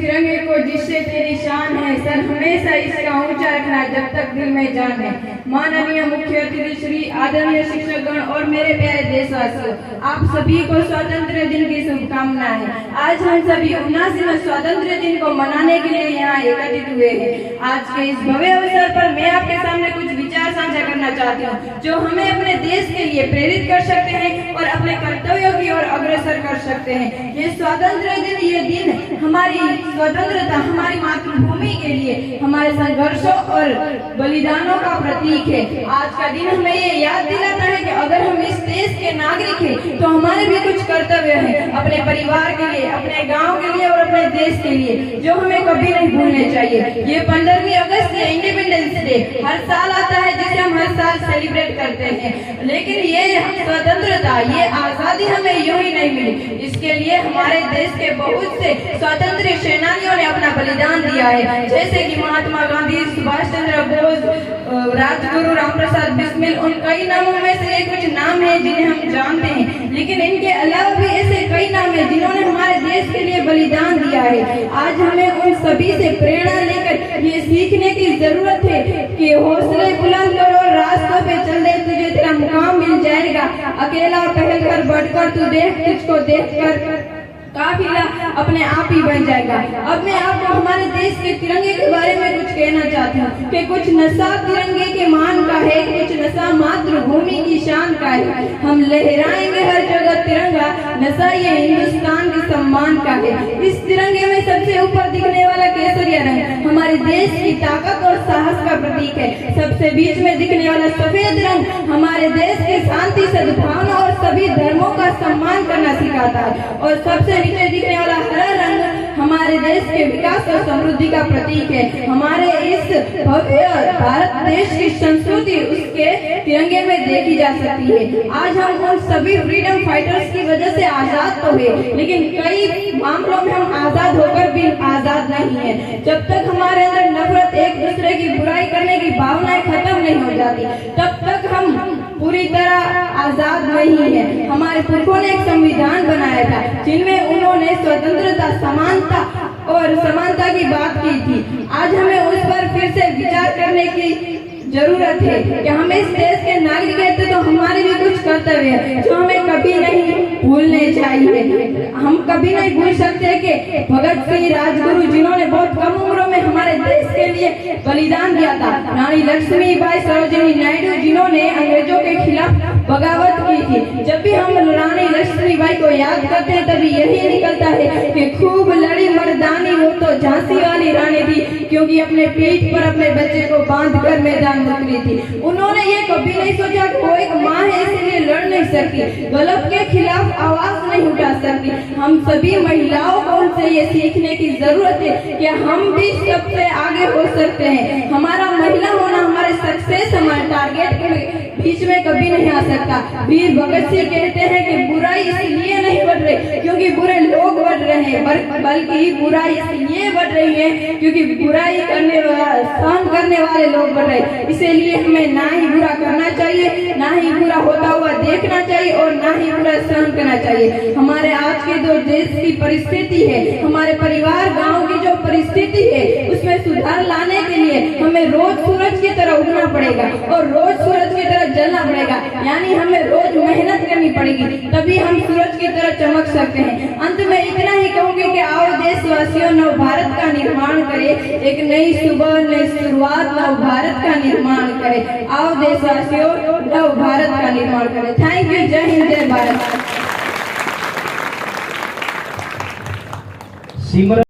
तिरंगे को जिससे तेरी शान है, सर हमेशा इसका ऊंचा रखना जब तक दिल में जान है। माननीय मुख्य अतिथि श्री, आदरणीय शिक्षकगण और मेरे प्यारे देशवासियों, आप सभी को स्वतंत्र दिन की शुभकामनाएं। आज हम सभी 79वें स्वतंत्र दिन को मनाने के लिए यहाँ एकत्रित हुए हैं। आज के इस भव्य अवसर पर मैं आपके सामने कुछ विचार साझा करना चाहती हूँ जो हमें अपने देश के लिए प्रेरित कर सकते हैं और अपने कर्तव्यों की ओर अग्रसर कर सकते हैं। ये स्वतंत्र दिन, ये दिन हमारी स्वतंत्रता, हमारी मातृभूमि के लिए हमारे संघर्षों और बलिदानों का प्रतीक है। आज का दिन हमें ये याद दिलाता है कि अगर हम इस देश के नागरिक हैं तो हमारे भी कुछ कर्तव्य हैं अपने परिवार के लिए, अपने गांव के लिए और अपने देश के लिए, जो हमें कभी नहीं भूलने चाहिए। ये 15वीं अगस्त या इंडिपेंडेंस डे हर साल आता है, जिसे हम हर साल सेलिब्रेट करते हैं, लेकिन ये स्वतंत्रता, ये आजादी हमें यूं ही नहीं मिली। इसके लिए हमारे देश के बहुत से स्वतंत्र सेनानियों ने अपना बलिदान दिया है, जैसे कि महात्मा गांधी, सुभाष चंद्र बोस, राजगुरु रामप्रसाद बिस्मिल। उन कई नामों में से ये कुछ नाम है जिन्हें हम जानते हैं, लेकिन इनके अलावा भी ऐसे कई नाम है जिन्होंने हमारे देश के लिए बलिदान दिया है। आज हमें उन सभी से प्रेरणा लेकर ये सीखने की जरूरत है कि हौसले बुलंद करो, रास्तों पे चल दे, तुझे तेरा मुकाम मिल जाएगा। अकेला पहल कर बढ़कर तू देख, तुझको देखकर काफिला अपने आप ही बन जाएगा। अब मैं आपको हमारे देश के तिरंगे के बारे में कुछ कहना चाहती हूँ कि कुछ नशा तिरंगे के मान का है, कुछ नशा मातृभूमि की शान का है। हम लहराएंगे हर जगह तिरंगा, नशा ये हिंदुस्तान के सम्मान का है। इस तिरंगे में सबसे ऊपर दिखने वाला केसरिया रंग हमारे देश की ताकत और साहस का प्रतीक है। सबसे बीच में दिखने वाला सफेद रंग हमारे देश के शांति, सद्भावना और सभी धर्मों का सम्मान करना सिखाता है, और सबसे नीचे दिखने वाला हरा रंग हमारे देश के विकास और समृद्धि का प्रतीक है। हमारे इस भव्य भारत देश की संस्कृति उसके तिरंगे में देखी जा सकती है। आज हम उन सभी फ्रीडम फाइटर्स की वजह से आजाद तो है, लेकिन कई मामलों में हम आजाद होकर भी आजाद नहीं है। जब तक हमारे अंदर नफरत, एक दूसरे की बुराई करने की भावनाएं खत्म नहीं हो जाती, तब तक हम पूरी तरह आजाद नहीं है। हमारे पुरखों ने एक संविधान बनाया था जिनमें उन्होंने स्वतंत्रता, समानता और समानता की बात की थी। आज हमें उस पर फिर से विचार करने की जरूरत है कि हम इस देश के नागरिक हैं तो हमारे भी कुछ कर्तव्य है जो हमें कभी नहीं भूलने चाहिए। हम कभी नहीं भूल सकते कि भगत सिंह, राजगुरु, जिन्होंने बहुत कम उम्र में हमारे देश के लिए बलिदान दिया था, रानी लक्ष्मीबाई, सरोजिनी नायडू, जिन्होंने अंग्रेजों के खिलाफ बगावत की थी। जब भी हम रानी लक्ष्मीबाई को याद करते हैं तभी यही निकलता है कि खूब लड़ी मर्दानी, वो तो झांसी वाली रानी थी, क्योंकि अपने पीठ पर अपने बच्चे को बांध कर मैदान उतरी थी। उन्होंने ये कभी नहीं सोचा कि वो एक माँ है इसलिए लड़ नहीं सकती, गलत के खिलाफ आवाज नहीं उठा सकती। हम सभी महिलाओं को उनसे ये सीखने की जरूरत है कि हम भी सबसे आगे हो सकते हैं। हमारा महिला होना हमारे सक्सेस, हमारे टारगेट के बीच में कभी नहीं आ सकता। वीर भगत सिंह कहते हैं कि बुराई इसलिए नहीं बढ़ रही क्योंकि बुरे लोग बढ़ रहे हैं, बल्कि बुराई इसलिए बढ़ रही है क्योंकि बुराई करने वाले, सहन करने वाले लोग बढ़ रहे हैं। इसीलिए हमें ना ही बुरा करना चाहिए, ना ही बुरा होता हुआ देखना चाहिए और ना ही बुरा सहन करना चाहिए। हमारे आज के जो देश की परिस्थिति है, हमारे परिवार, गांव की जो परिस्थिति है, उसमें सुधार लाने के लिए हमें रोज सूरज की तरह उगना पड़ेगा और रोज सूरज की तरह जलना पड़ेगा। यानी हमें रोज मेहनत करनी पड़ेगी, तभी हम सूरज की तरह चमक सकते हैं। अंत में इतना ही कहूंगी कि आओ देशवासियों, नव भारत का निर्माण करें, एक नई सुबह, नई शुरुआत, नव भारत का निर्माण करें। आओ देशवासियों, नव भारत का निर्माण करें। Thank you. जय हिंद, जय भारत।